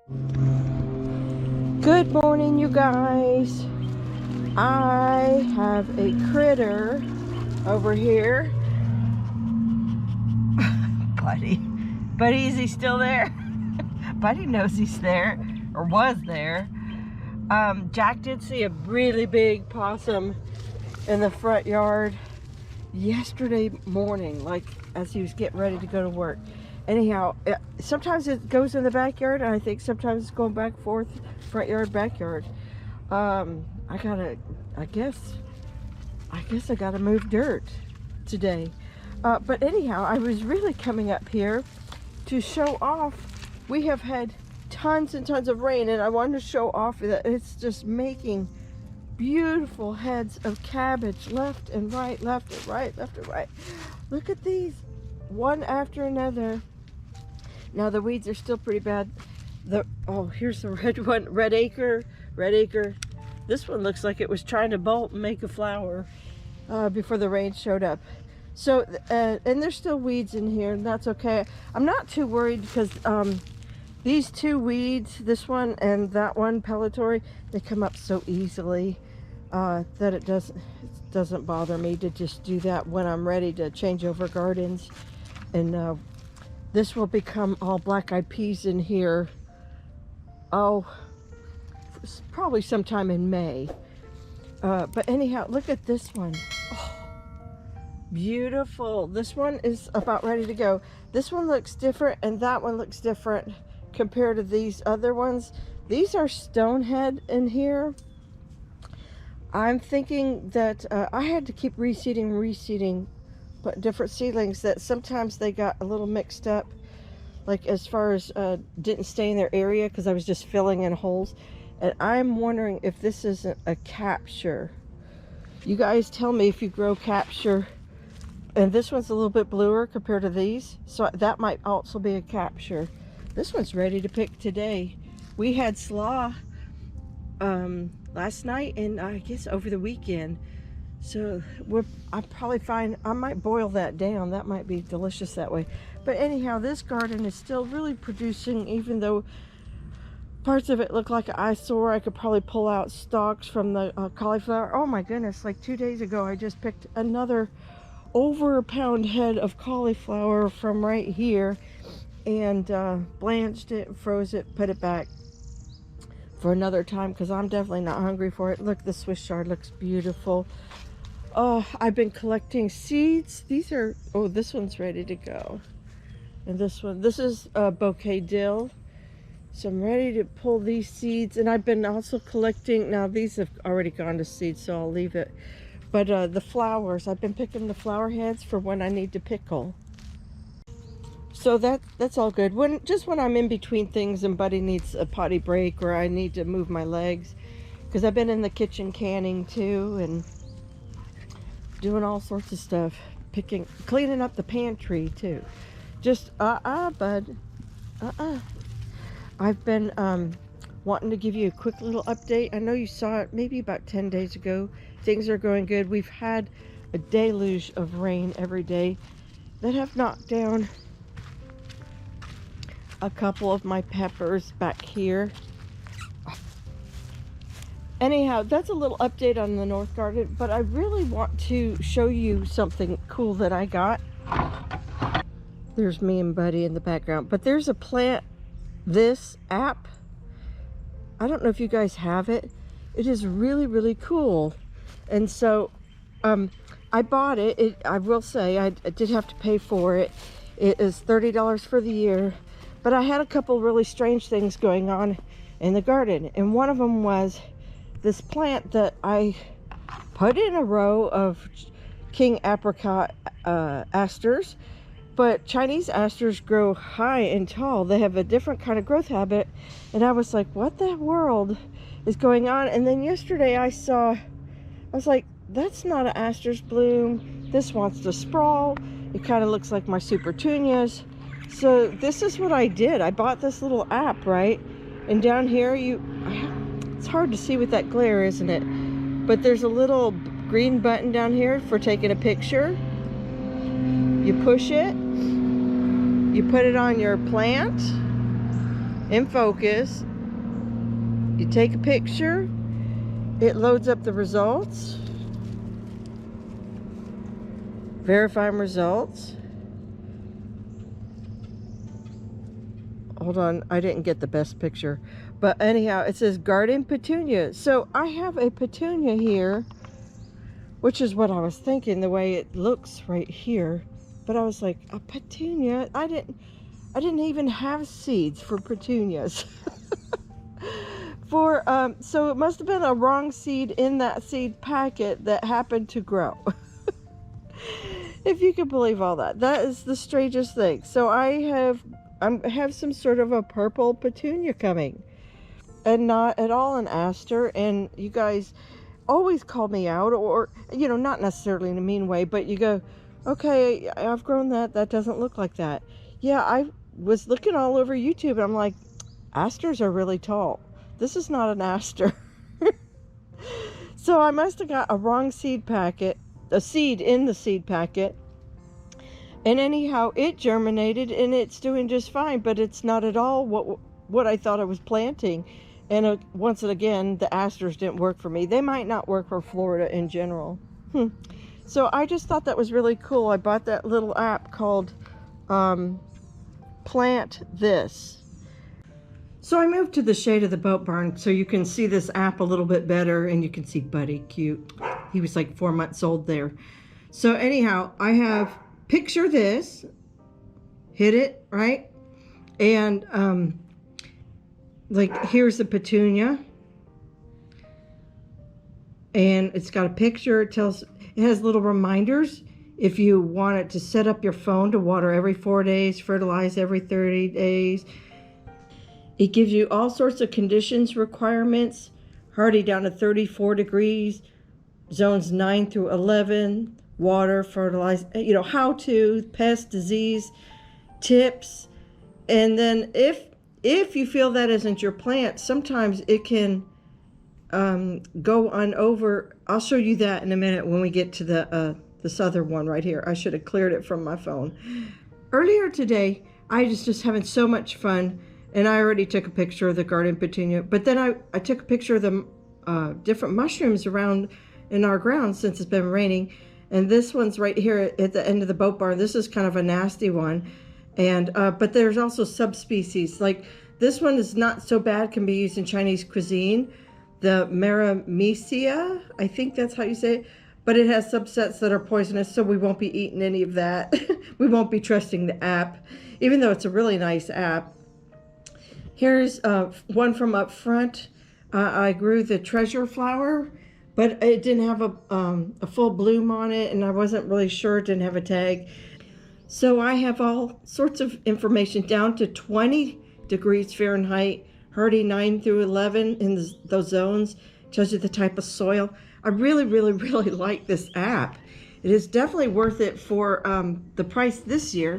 Good morning, you guys. I have a critter over here. Buddy. Buddy, is he still there? Buddy knows he's there, or was there. Jack did see a really big possum in the front yard yesterday morning, like as he was getting ready to go to work. Anyhow, sometimes it goes in the backyard, and I think sometimes it's going back and forth, front yard, backyard. I guess I gotta move dirt today. But anyhow, I was really coming up here to show off. We have had tons and tons of rain, and I wanted to show off that it's just making beautiful heads of cabbage left and right, left and right, left and right. Look at these, one after another. Now the weeds are still pretty bad. Here's the red one, red acre. This one looks like it was trying to bolt and make a flower before the rain showed up. So, and there's still weeds in here, and that's okay. I'm not too worried because these two weeds, this one and that one, pellitory, they come up so easily that it doesn't bother me to just do that when I'm ready to change over gardens. And this will become all black-eyed peas in here. Probably sometime in May. But anyhow, look at this one. Oh, beautiful. This one is about ready to go. This one looks different, and that one looks different compared to these other ones. These are stonehead in here. I'm thinking that I had to keep reseeding, but different seedlings, that sometimes they got a little mixed up, like as far as didn't stay in their area because I was just filling in holes. And I'm wondering if this isn't a capture. You guys tell me if you grow capture. And this one's a little bit bluer compared to these, so that might also be a capture. This one's ready to pick today. We had slaw last night, and I guess over the weekend. So I might boil that down. That might be delicious that way. But anyhow, this garden is still really producing, even though parts of it look like an eyesore. I could probably pull out stalks from the cauliflower. Oh my goodness, like 2 days ago, I just picked another over a pound head of cauliflower from right here and blanched it, froze it, put it back for another time because I'm definitely not hungry for it. Look, the Swiss chard looks beautiful. Oh, I've been collecting seeds. These are, this one's ready to go. And this is bouquet dill. So I'm ready to pull these seeds, and I've been also collecting, now these have already gone to seed, so I'll leave it. But the flowers, I've been picking the flower heads for when I need to pickle. So that's all good. Just when I'm in between things and Buddy needs a potty break or I need to move my legs, because I've been in the kitchen canning too and doing all sorts of stuff, cleaning up the pantry too. Just bud, I've been wanting to give you a quick little update. I know you saw it maybe about 10 days ago. Things are going good. We've had a deluge of rain every day that have knocked down a couple of my peppers back here. Anyhow, that's a little update on the north garden, but I really want to show you something cool that I got. There's me and Buddy in the background, but there's a plant, this app. I don't know if you guys have it. It is really, really cool. And so I bought it. I will say I did have to pay for it. It is $30 for the year. But I had a couple really strange things going on in the garden. And one of them was this plant that I put in a row of king apricot asters. But Chinese asters grow high and tall. They have a different kind of growth habit. And I was like, what the world is going on? And then yesterday I was like, that's not an aster's bloom. This wants to sprawl. It kind of looks like my supertunias. So this is what I did. I bought this little app, right? And down here, it's hard to see with that glare, isn't it? But there's a little green button down here for taking a picture. You push it. You put it on your plant. in focus. You take a picture, it loads up the results, verifying results. Hold on, I didn't get the best picture, but anyhow, it says garden petunia. So I have a petunia here, which is what I was thinking, the way it looks right here. But I was like, a petunia? I didn't even have seeds for petunias. So it must have been a wrong seed in that seed packet that happened to grow. If you can believe all that. That is the strangest thing. So I have some sort of a purple petunia coming, and not at all an aster. And you guys always call me out, or not necessarily in a mean way, but you go, okay, I've grown that doesn't look like that. Yeah, I was looking all over YouTube and I'm like, asters are really tall. This is not an aster. So I must have got a wrong seed packet, a seed in the seed packet. And anyhow, it germinated and it's doing just fine, but it's not at all what I thought I was planting. And once again, the asters didn't work for me. They might not work for Florida in general. So I just thought that was really cool. I bought that little app called Plant This. So I moved to the shade of the boat barn so you can see this app a little bit better, and you can see Buddy, cute. He was like 4 months old there. So anyhow, I have picture this, hit it, right? And like here's the petunia. And it's got a picture. It has little reminders if you want it to set up your phone to water every 4 days, fertilize every 30 days. It gives you all sorts of conditions requirements, hardy down to 34 degrees, zones 9 through 11, water, fertilize, how to, pest, disease, tips. And then if you feel that isn't your plant, sometimes it can go on over. I'll show you that in a minute when we get to this other one right here. I should have cleared it from my phone. Earlier today, I was just having so much fun, and I already took a picture of the garden petunia, but then I took a picture of the different mushrooms around in our ground since it's been raining. And this one's right here at the end of the boat barn. This is kind of a nasty one. And but there's also subspecies. Like this one is not so bad, can be used in Chinese cuisine. The Maramecia, I think that's how you say it. But it has subsets that are poisonous, so we won't be eating any of that. We won't be trusting the app, even though it's a really nice app. Here's one from up front. I grew the treasure flower, but it didn't have a full bloom on it, and I wasn't really sure. It didn't have a tag. So I have all sorts of information down to 20 degrees Fahrenheit, hardy 9 through 11 in those zones. Tells you the type of soil. I really, really, really like this app. It is definitely worth it for the price this year.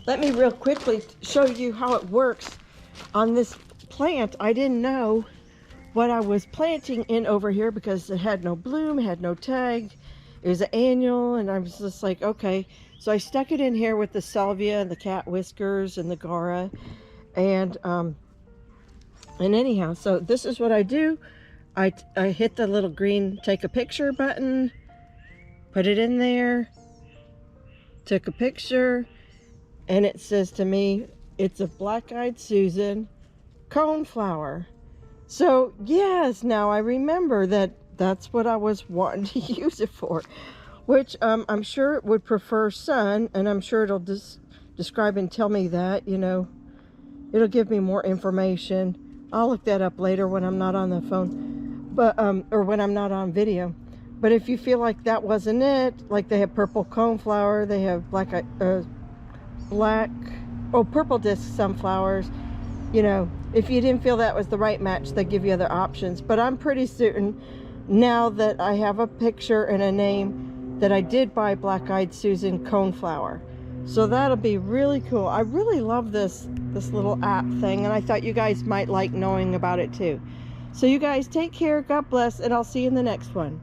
Let me real quickly show you how it works on this plant. I didn't know what I was planting in over here because it had no bloom, it had no tag. It was an annual, and I was just like, okay. So I stuck it in here with the salvia and the cat whiskers and the gaura. And anyhow, so this is what I do. I hit the little green take a picture button, put it in there, took a picture, and it says to me, it's a black-eyed Susan coneflower. So yes, now I remember that's what I was wanting to use it for, which I'm sure it would prefer sun, and I'm sure it'll describe and tell me that, it'll give me more information. I'll look that up later when I'm not on the phone, but or when I'm not on video. But if you feel like that wasn't it, like they have purple coneflower, they have purple disc sunflowers, if you didn't feel that was the right match, they give you other options. But I'm pretty certain now that I have a picture and a name that I did buy black-eyed Susan coneflower. So that'll be really cool. I really love this little app thing, and I thought you guys might like knowing about it too. So you guys take care, God bless, and I'll see you in the next one.